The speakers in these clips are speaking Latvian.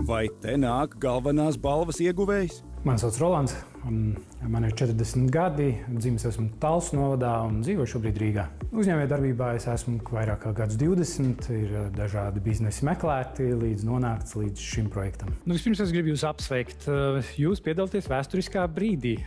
Vai te nāk galvenās balvas ieguvējs? Mani sauc Rolands, man ir 40 gadi, dzimis esmu Talsu novadā un dzīvoju šobrīd Rīgā. Uzņēmējdarbībā es esmu vairāk kā gadus 20, ir dažādi biznesi meklēti, līdz nonākts līdz šim projektam. Vispirms es gribu jūs apsveikt. Jūs piedalāties vēsturiskā brīdī.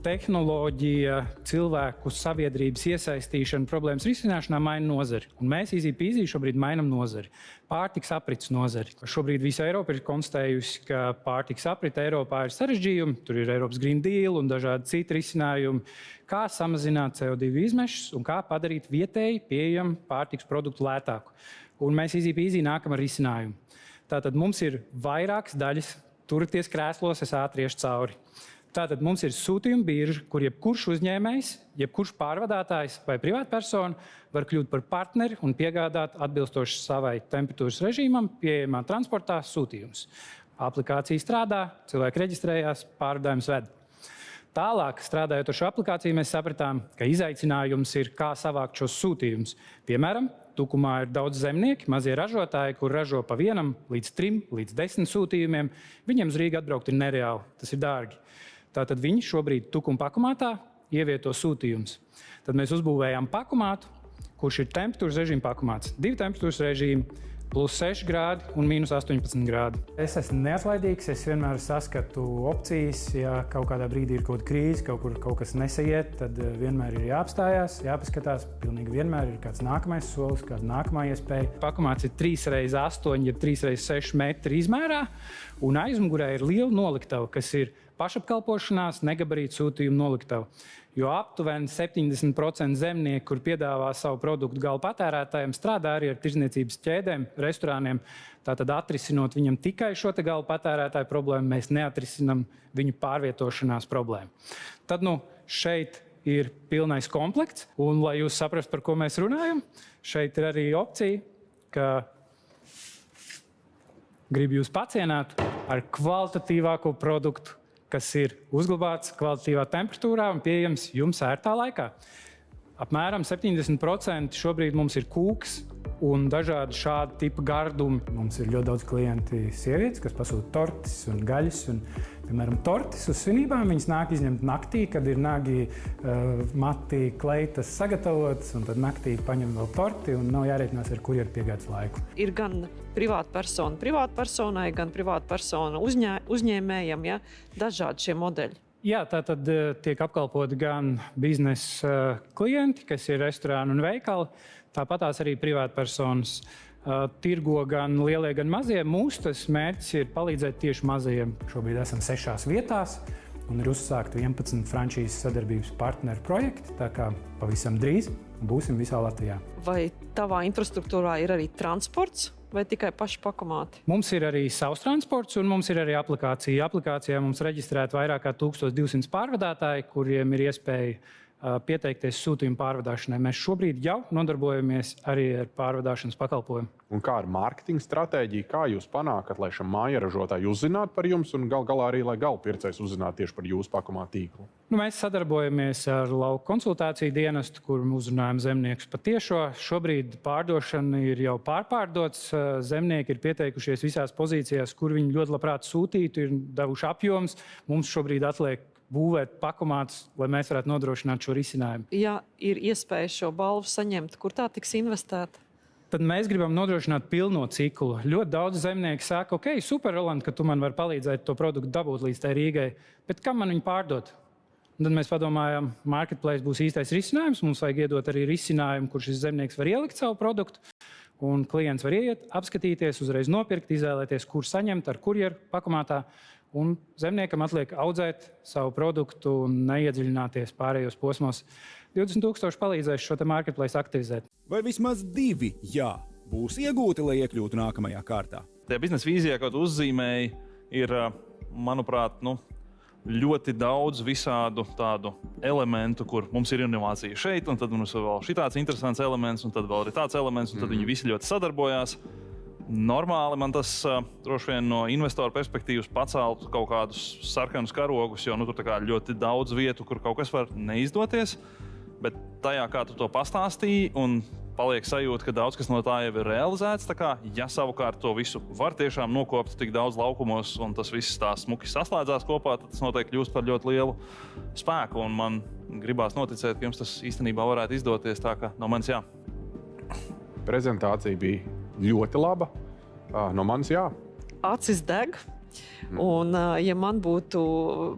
Tehnoloģija, cilvēku sabiedrības iesaistīšana problēmas risināšanā maina nozari. Un mēs Easy Peasy šobrīd mainam nozari. Pārtikas aprits nozari. Šobrīd visa Eiropa ir konstatējusi, ka pārtikas aprite Eiropā ir sarežģījumi. Tur ir Eiropas Green Deal un dažādi citi risinājumi, kā samazināt CO2 izmešus un kā padarīt vietēji pieejamu pārtikas produktu lētāku. Un mēs Easy Peasy nākam ar risinājumu. Tātad mums ir vairākas daļas, turieties krēslos, es ātri iešu cauri. Tātad mums ir sūtījuma birža, kur jebkurš uzņēmējs, jebkurš pārvadātājs vai privātpersona var kļūt par partneri un piegādāt atbilstoši savai temperatūras režīmam pieejamā transportā sūtījumus. Aplikācija strādā, cilvēki reģistrējās, pārvadājums ved. Tālāk, strādājot ar šo aplikāciju, mēs sapratām, ka izaicinājums ir, kā savākt šos sūtījumus. Piemēram, Tukumā ir daudz zemnieki, mazie ražotāji, kur ražo pa 1 līdz 3 līdz 10 sūtījumiem. Viņiem uz Rīgu atbraukt ir nereāli, tas ir dārgi. Tātad viņi šobrīd Tukuma pakumātā ievieto sūtījumus. Tad mēs uzbūvējām pakumātu, kurš ir temperatūras režīma pakumāts. 2 temperatūras režīmi, plus 6 grādi un minus 18 grādi. Es esmu neatlaidīgs, es vienmēr saskatu opcijas. Ja kaut kādā brīdī ir kaut kāda krīze, kaut kas nesaiet, tad vienmēr ir jāapstājās, jāpaskatās. Pilnīgi vienmēr ir kāds nākamais solis, kāda nākamā iespēja. Pakumāts ir 3x8, ja 3x6 metri izmērā, un aizmugurē ir liela noliktava, kas ir pašapkalpošanās, negabarītu sūtījumu noliktava. Jo aptuveni 70% zemnieku, kur piedāvā savu produktu gala patērētājiem, strādā arī ar tirdzniecības ķēdēm, restorāniem. Tātad atrisinot viņam tikai šo te gala patērētāju problēmu, mēs neatrisinam viņu pārvietošanās problēmu. Tad šeit ir pilnais komplekts, un lai jūs saprastu, par ko mēs runājam, šeit ir arī opcija, ka gribu jūs pacienāt ar kvalitatīvāko produktu, kas ir uzglabāts kvalitatīvā temperatūrā un pieejams jums ērtā laikā. Apmēram 70% šobrīd mums ir kūks un dažādi šādi tipa gardumi. Mums ir ļoti daudz klienti sievietes, kas pasūta tortis un gaļas. Piemēram, tortis uz svinībām viņas nāk izņemt naktī, kad ir nagi mati kleitas sagatavotas, un tad naktī paņem vēl torti un nav jārēķinās ar kurjeru piegādes laiku. Ir gan privātpersona privātpersonai, gan privātpersona uzņēmējam, ja? Dažādi šie modeļi. Jā, tā tad tiek apkalpoti gan biznesa klienti, kas ir restorāni un veikali, tāpatās arī privātpersonas tirgo gan lielie, gan mazie. Mūsu mērķis ir palīdzēt tieši mazajiem. Šobrīd esam 6 vietās un ir uzsākti 11 frančīzes sadarbības partneru projekti, tā kā pavisam drīz būsim visā Latvijā. Vai tavā infrastruktūrā ir arī transports? Vai tikai paši pakumāti? Mums ir arī savs transports un mums ir arī aplikācija. Aplikācijā mums reģistrēta vairāk kā 1200 pārvadātāji, kuriem ir iespēja pieteikties sūtījumu pārvadāšanai. Mēs šobrīd jau nodarbojamies arī ar pārvadāšanas pakalpojumu. Un kā ar mārketinga stratēģiju? Kā jūs panākat, lai šam mājaražotāji uzzinātu par jums un galā arī, lai galvpircējs uzzinātu tieši par jūsu pakumātu tīklu? Mēs sadarbojamies ar lauku konsultāciju dienestu, kur uzrunājam zemniekus pa tiešo. Šobrīd pārdošana ir jau pārpārdots. Zemnieki ir pieteikušies visās pozīcijās, kur viņi ļoti labprāt sūtītu, ir devuši apjoms. Mums šobrīd atliek būvēt pakumātus, lai mēs varētu nodrošināt šo risinājumu. Ja ir iespēja šo balvu saņemt, kur tā tiks investēta? Tad mēs gribam nodrošināt pilno ciklu. Ļoti daudz zemnieki saka, ok, super, Roland, ka tu man vari palīdzēt to produktu dabūt līdz tai Rīgai, bet kam man viņu pārdot? Un tad mēs padomājām, marketplace būs īstais risinājums, mums vajag iedot arī risinājumu, kur šis zemnieks var ielikt savu produktu, un klients var ieiet, apskatīties, uzreiz nopirkt, izvēlēties, kur saņemt, ar kurjeru pakumātā. Un zemniekam atliek audzēt savu produktu un neiedziļināties pārējos posmos. 20,000 palīdzēs šo te marketplace aktivizēt. Vai vismaz 2 jā būs iegūti, lai iekļūtu nākamajā kārtā? Tajā biznesa vīzijā, kaut uzzīmēji, ir, manuprāt, ļoti daudz visādu tādu elementu, kur mums ir inovācija šeit, un tad mums ir vēl šitāds interesants elements, un tad vēl ir tāds elements, un tad viņi visi ļoti sadarbojās. Normāli man tas droši vien no investoru perspektīvas paceltu kaut kādus sarkanus karogus, jo tur ļoti daudz vietu, kur kaut kas var neizdoties. Bet tajā, kā tu to pastāstīji, un paliek sajūta, ka daudz kas no tā jau ir realizēts. Tā kā, ja savukārt to visu var tiešām nokopt tik daudz laukumos un tas viss tā smuki saslēdzās kopā, tad tas noteikti kļūst par ļoti lielu spēku. Un man gribās noticēt, ka jums tas īstenībā varētu izdoties. Tā kā no manis jā. Prezentācija bija ļoti laba. No manis jā. Acis deg. Un, ja man būtu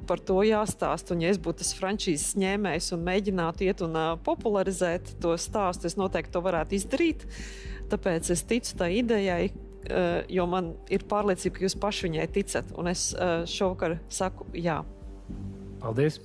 par to jāstāst, un ja es būtu tas frančīzes ņēmējs un mēģinātu iet un popularizēt to stāstu, es noteikti to varētu izdarīt. Tāpēc es ticu tai idejai, jo man ir pārliecība, ka jūs paši viņai ticat. Un es šovakar saku jā. Paldies!